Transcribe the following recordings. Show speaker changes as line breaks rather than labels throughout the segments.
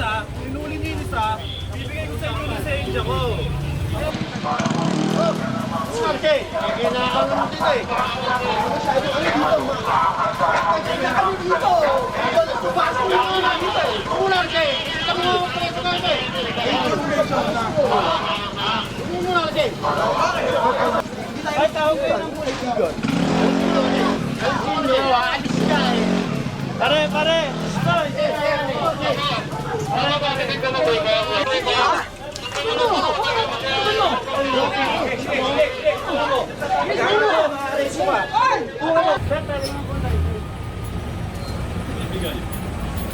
isa, hinuli niyo yung isa, bibigay ko sa inyo yung lisensya ko.
Okay, kinakaano mo dito eh. Ano dito? Pasok mo na dito eh. Kulang kayo. Ilang mo preso ka ito eh. Hindi mo na kayo.
Ay, tawag kayo ng kaibigan.
Alis ka eh.
Pare! Stop!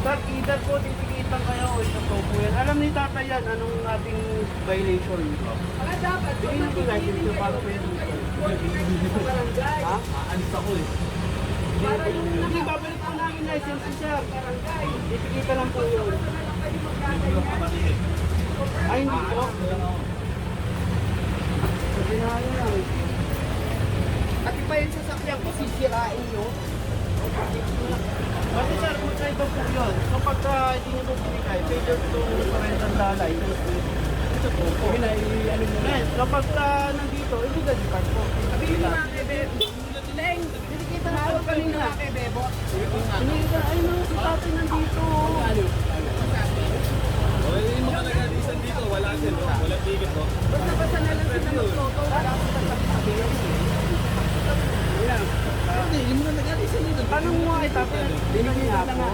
Sir, either po titikitan kayo o ito po yan. Alam ni tatay yan, anong ating violation?
Dapat,
Tingnan po natin ito para po yan. Ha? Aalis ako eh. Hindi, babalik po namin license sir. Titikitan lang po yun. Ay, hindi po. Sabi na yun lang.
pati pa yung sasakyan ko, sisirain nyo.
Kasi sir, magkaiba po yun. Kapag hindi nyo po pinigay, pwede itong parental lalay. Ito po. Ano mo na. Kapag nandito, illegal card po.
Sabihin mo na kay Bebo. Leng,
Titikita na
tawag
po
kami
kanina.
na kay Bebo.
Ay no, si tatay nandito.
Yung mga nag-alisan dito, wala sila, wala ticket mo.
Basta na lang sila mag-photo. Wala ko sasabi.
Hindi, yung mga nag-alisan dito.
Tanong mo ay tatay, binigyan ako.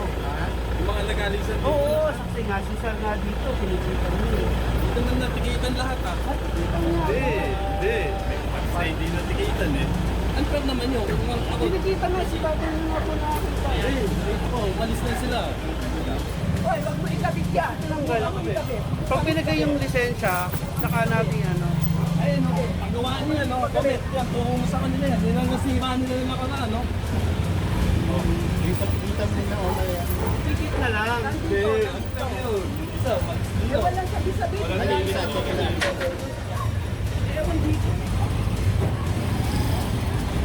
Yung mga nag-alisan dito.
Oo, saksi nga si sir nga dito, pinikita niyo.
Ito nang natikitan lahat ha.
Hindi.
Ay, hindi natikitan eh. Ang proud naman yun. Kung ako,
Pinikita nga si tatay nyo nga po nakakita.
ako, malis na sila.
Hoy, wag mo ikabit yan.
Tinanggal ako eh. Pag binigay yung lisensya, saka natin ano.
Ayun, no, pagawa nila, no? Comment yan, tungo mo sa kanila yan. Yan ang nasira nila yung nakaraan, no?
Kita mo na ako na yan.
Tikit na lang.
Hindi, ano ka yun? Isa, malis nila.
Walang sabi-sabi.
Walang tikitan.
Ewan dito.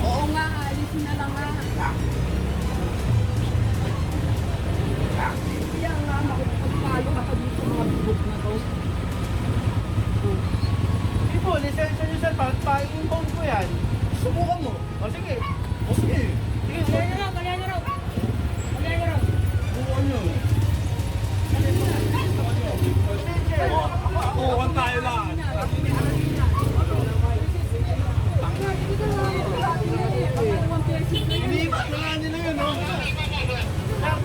Oo nga, alisin na lang nga. Kaya nga, makapagpalo ako dito mga bubog na to.
Hindi po, lisensya nyo sir, pa-inbound ko yan.
Subukan mo.
O sige.
O sige.
Sige,
Subukan nyo. Kukuhan tayo lang. Iniipat na nga nila yun, no?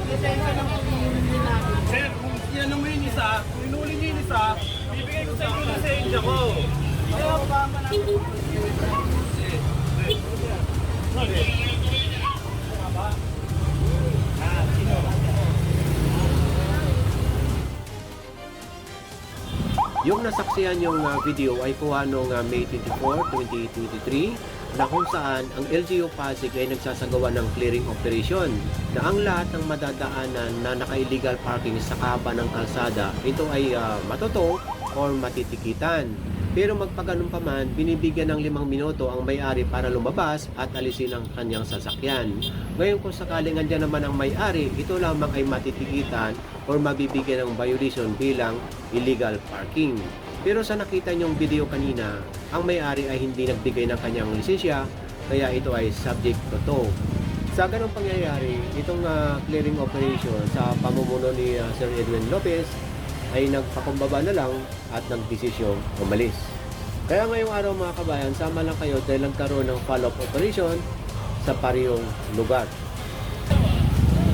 lisensya lang po yung natin.
Sir, kung yan mo yung isa, kung hinuli niyo yung isa, bibigay ko sa inyo yung lisensya ko.
Kaya ba natin?
Yung nasaksihan yung video ay kuha noong May 24, 2023 na kung saan ang LGU Pasig ay nagsasagawa ng clearing operation na ang lahat ng madadaanan na naka-illegal parking sa kaba ng kalsada ito ay matuto or matitikitan. Pero magpaganon pa man, binibigyan ng 5 minuto ang may-ari para lumabas at alisin ang kanyang sasakyan. Ngayon kung sakaling andyan naman ang may-ari, ito lamang ay matitikitan or mabibigyan ng violation bilang illegal parking. Pero sa nakita niyong video kanina, ang may-ari ay hindi nagbigay ng kanyang lisensya, kaya ito ay subject to tow. Sa ganong pangyayari, itong clearing operation sa pamumuno ni Sir Edwin Lopez ay nagpakumbaba na lang at nagdesisyong umalis. Kaya ngayong araw mga kabayan, sama lang kayo dahil nagkaroon ng follow-up operation sa parehong lugar.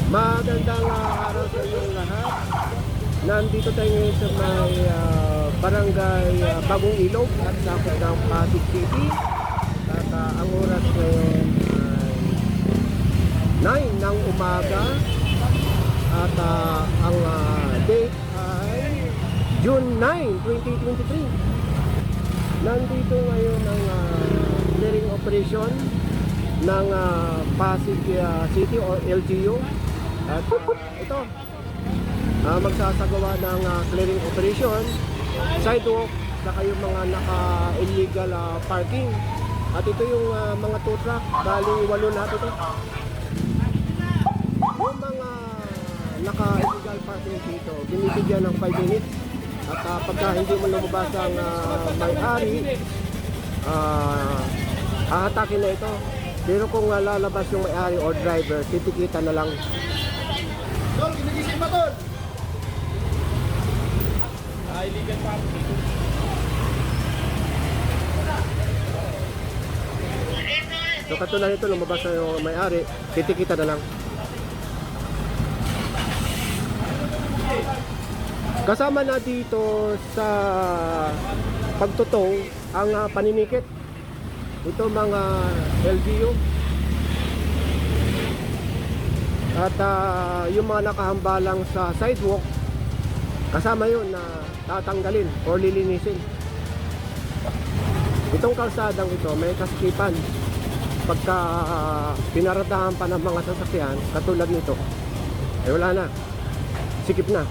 Magandang araw sa inyo lahat. Nandito tayo ngayon sa may barangay Bagong Ilog at sakop ng Pasig City. At ang oras ngayon ay 9 ng umaga. At ang date ay June 9, 2023. Nandito ngayon ang clearing operation ng Pasig City or LGU. At ito, magsasagawa ng clearing operation, sidewalk, saka yung mga naka-illegal parking. At ito yung mga tow truck, bali 8 lahat ito. Yung mga naka-illegal parking dito, binibigyan ng 5 minutes. At pagka hindi mo lumabas ang may-ari, hahatakin na ito. Pero kung lalabas yung may-ari or driver, titikita na lang.
Tol, ginigising pa, Tol.
Illegal parking.
So katulad nito, lumabas na yung may-ari, titikita na lang. Kasama na dito sa pagtutong ang paninikit. Ito mga LGU. At yung mga nakahambalang sa sidewalk, kasama yun na tatanggalin o lilinisin. Itong kalsadang ito may kaskipan. Pagka pinaradahan pa ng mga sasakyan, katulad nito, eh wala na. Sikip na.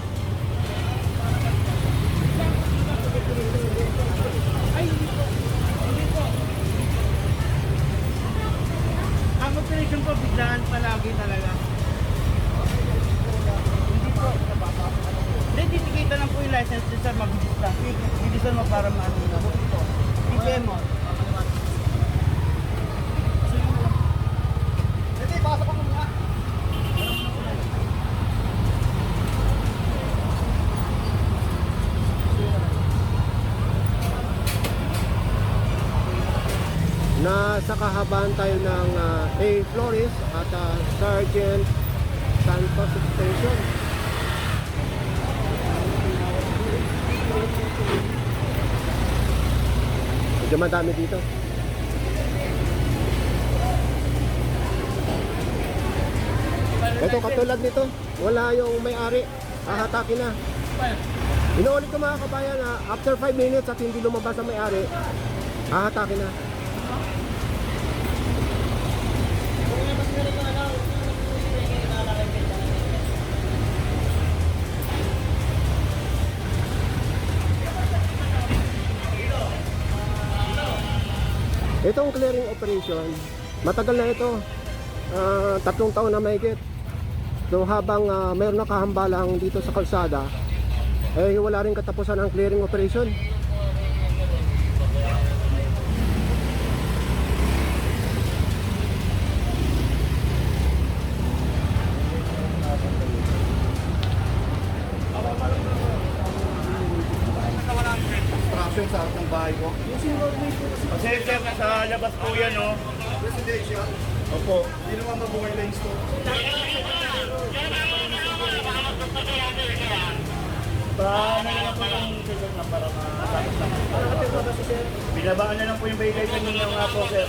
Ang operation po, biglaan palagi talaga. Hindi po. Hindi, titikita lang po yung license din sir, mabilis lang. Bilisan mo para maano na. BPM mo.
Hindi, pasok ko muna.
Nasa kahabaan tayo ng A. Flores at Sergeant Santos Station. Medyo madami dito. Ito katulad nito, wala yung may-ari, hahatakin na. Inuulit ko mga kabayan na after 5 minutes at hindi lumabas ang may-ari, hahatakin na. Itong clearing operation, matagal na ito, 3 taon na mahigit. So habang mayroon nakahambalang dito sa kalsada, eh wala rin katapusan ang clearing operation.
Traction sa harap ng bahay ko.
Kasi sir, nasa labas po yan, no?
Residential. Opo. Hindi naman mabuhay lanes to.
Paano na lang po yung sir na para matapos lang. Binabaan na lang po yung violation ninyo nga po, sir.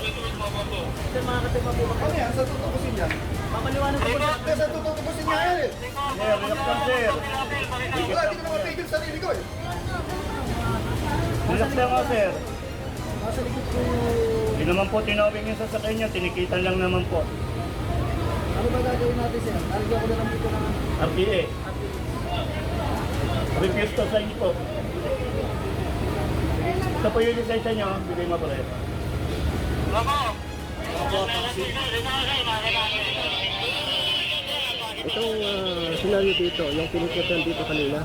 Ano yan? Sa tutukusin yan?
Mamaliwanag po.
Sa tutukusin niya yan eh.
Sir, relax lang, sir.
Wala, hindi ko naman pigil sarili ko eh.
Relax lang nga, sir. Hindi naman po tinawag yung sasakyan niya, tinikitan lang naman po.
Ano ba gagawin natin siya? Nalagyan ko na lang dito ng...
RTA. Refuse to sign po. Ito po yung lisensya niyo, bigay mo po rin.
Itong scenario dito, yung pinikutan dito kanina.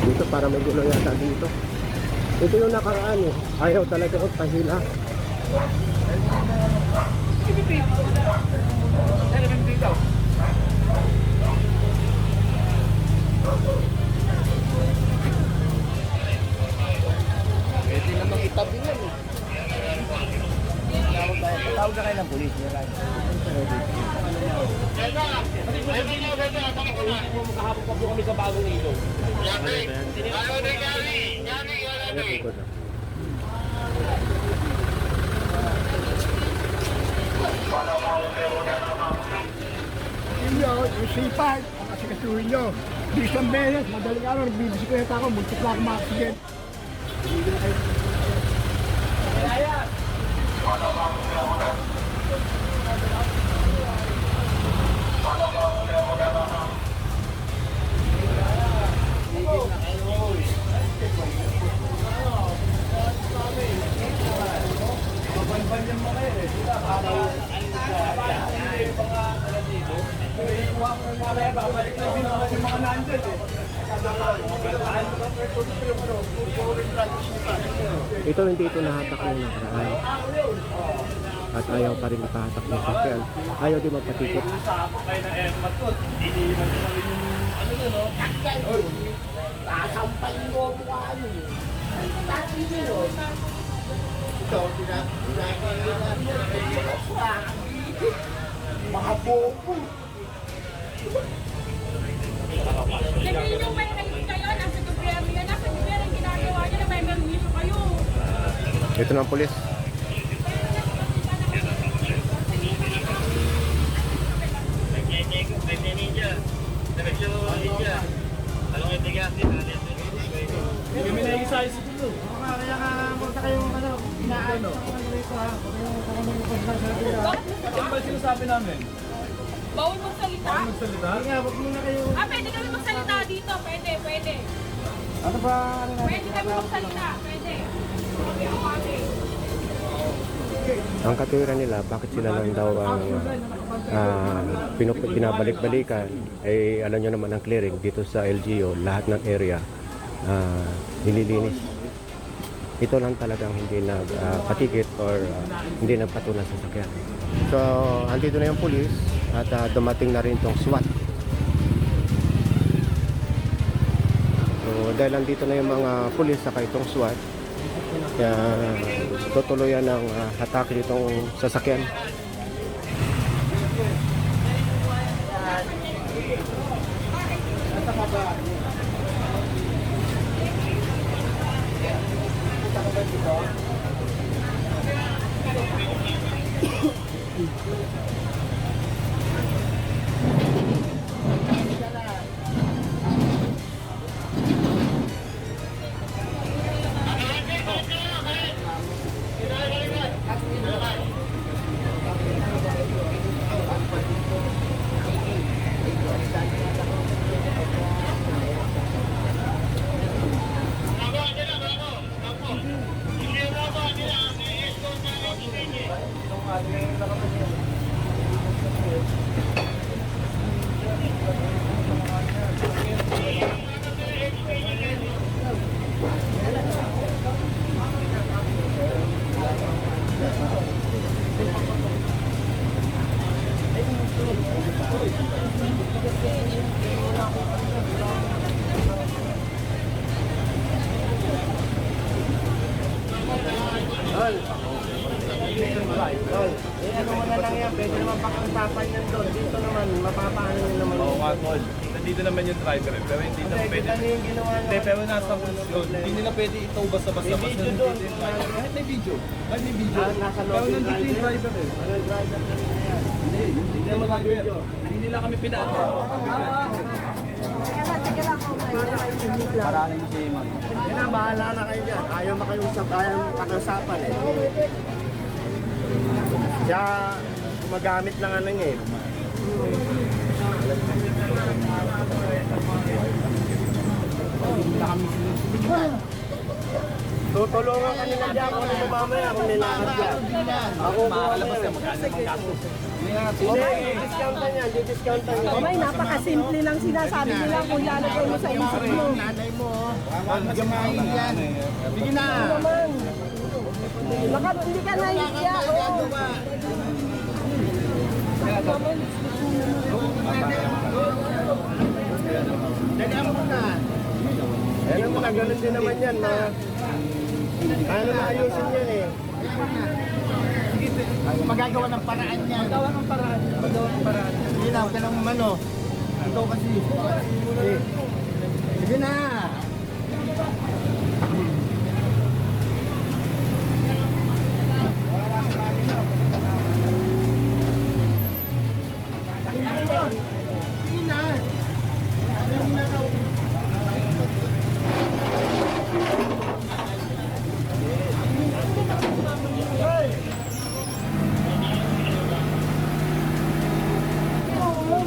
Dito para may gulo yata dito. Ito yung nakaraan eh. Ayaw talaga kong pahila.
Pwede namang itabi yan eh.
Tawag na kayo ng polis. Magkahapon pa po kami sa bagong ilog.
Inyo, yung C5, ang kasikasuhin nyo. Isang beses, madaling araw, nagbibisikleta ako, multipla ako ma-accident.
Banyan mo kayo eh. Diba? Para yung mga taga dito. Kuha ko ng mga kaya babalik na din naman yung mga nandyan eh.
Ito hindi ito nahatak ng nakaraan. At ayaw pa rin ipahatak ng sakyan. Ayaw din magpatikot.
Sako kayo ng airmat ko. Iniiwan ko lang yung ano doon, no?
Sasampal mo ang mukha nyo. Dati nyo. Ito, mga bobo.
Sabihin nyo may naging kayo, nasa gobyerno yan, nasa gobyerno ang ginagawa nyo na may permiso kayo.
Ito na ang pulis.
Kami na isa sa tulo.
Kaya nga, punta kayong inaano. Rito ha.
Ano ba sinasabi namin?
Bawal magsalita?
Magsalita?
Kaya wag muna kayo.
Pwede kami magsalita dito. Pwede.
Ano ba?
Pwede kami magsalita. Pwede.
Ang katwiran nila, bakit sila lang daw ang binabalik-balikan, ay alam nyo naman ang clearing dito sa LGU, lahat ng area nililinis. Ito lang talagang hindi nagpatikit or hindi nagpatunan sa sakyan. So, andito na yung pulis at dumating na rin itong SWAT. So, dahil andito na yung mga pulis saka itong SWAT, kaya tutuloyan ng atake nitong sasakyan.
Ano mo na lang yan, pwede naman pag-usapan yan doon. Dito naman, mapapaano nyo naman.
Oo nga, tol. Nandito naman yung driver eh. Pero hindi na pwede.
Ano yung ginawa
Hindi,
nyo?
pero nasa rules yun. Hindi nila pwede ito basta-basta.
May video doon.
Kahit may video. Kahit may video.
Nasa
Pero
loob yung
nandito yung driver eh.
Ano yung driver na yan?
Hindi nila mag-video. Hindi nila kami pinaato.
Yan na, bahala na kayo dyan. Ayaw makiusap, ayaw pakiusapan eh. Siya, gumagamit lang ano eh. Tutulungan ka nila dyan kung ano mamaya kung nilakad dyan. Ako
Makalabas yan, magkano ang gastos.
Hindi, discountan yan, discountan yan.
May napakasimple lang sinasabi nila kung lalagay mo sa isip mo.
Nanay mo, magamahin yan. Sige na.
Baka hindi ka nahihiya.
Dalihan mo na. Ayan mo na, ganun din naman yan. Ano na ayusin yan eh. Magagawa ng paraan yan. Magawa ng paraan. Sige na, huwag ka nang umano. Ikaw kasi. Sige na.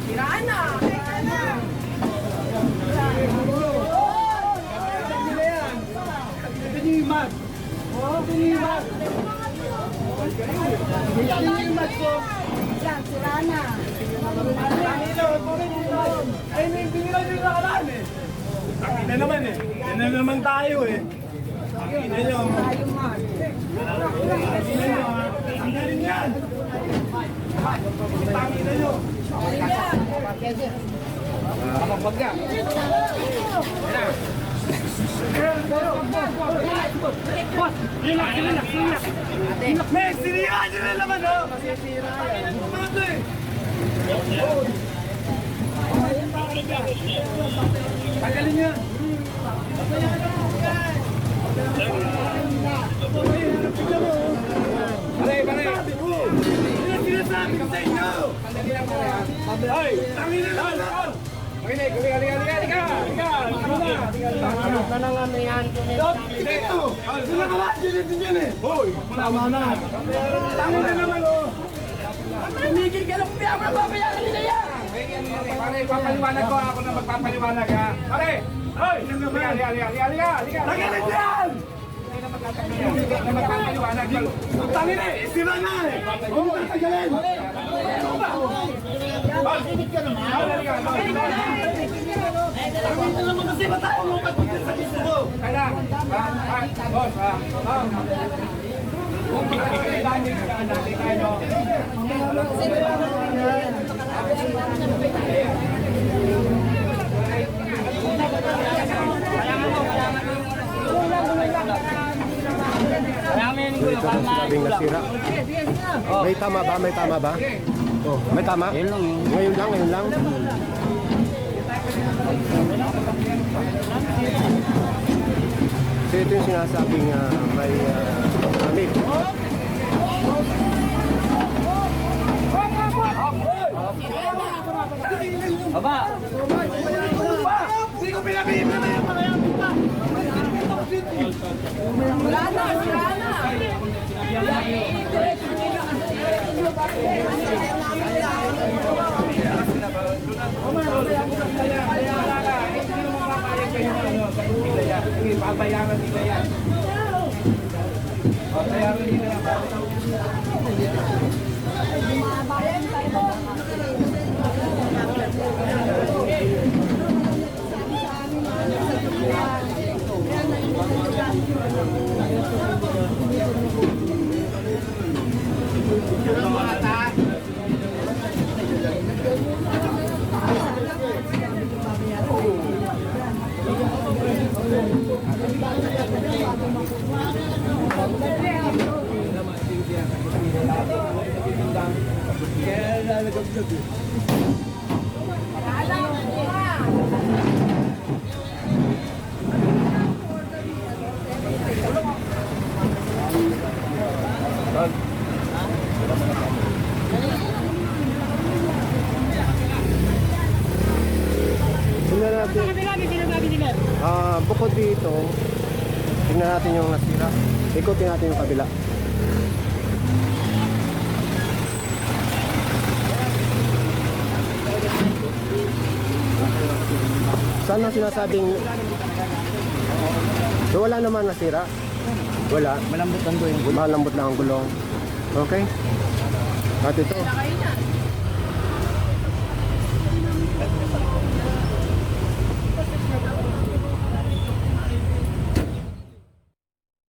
Siraan na! Yan, sira na.
Ay, may binila nyo na kalaan eh. Takina naman eh. Yan na naman tayo eh. Takina nyo.
Tayo man.
Takina nyo ha. Ang galing yan. Takina nyo. Kapapagka. May sirihan nyo na naman oh. Takina nyo naman ito eh. Tagalin yan. Pare. Yan sinasabi ko sa inyo. Ay, tangin na lang. Halika. Dito. Sila ka ba? Diyan eh. Hoy, tama na. Tangin na naman oh. Tumigil ka lang. Papayaran nila yan. Pare, papaliwanag ko. Ako na magpapaliwanag ha. Pare! Hoy! Halika! Tagalit yan! Na magpapaliwanag. Tangin eh! Isira na eh! Huwag mo tagalin! Makinig ka naman! Halika! Tangin na naman kasi ba tayo mo pagpunta sa gusto mo? Kaya! Boss! Kung makakailangan ka natin tayo.
Ito ang sabing nasira. May tama ba? Oh, may tama? Ngayon lang. So ito yung sinasabing may lamig.
Aba! Hindi ko pinabibig na yung mga yamin pa!
Wala na, sira na.
Papayaran nila yan. Papayaran nila yan.
Bukod dito, tingnan natin yung nasira. Ikutin natin yung kabila. Saan ang sinasabing so wala naman nasira? Wala. Malambot lang ang gulong. Okay? At ito.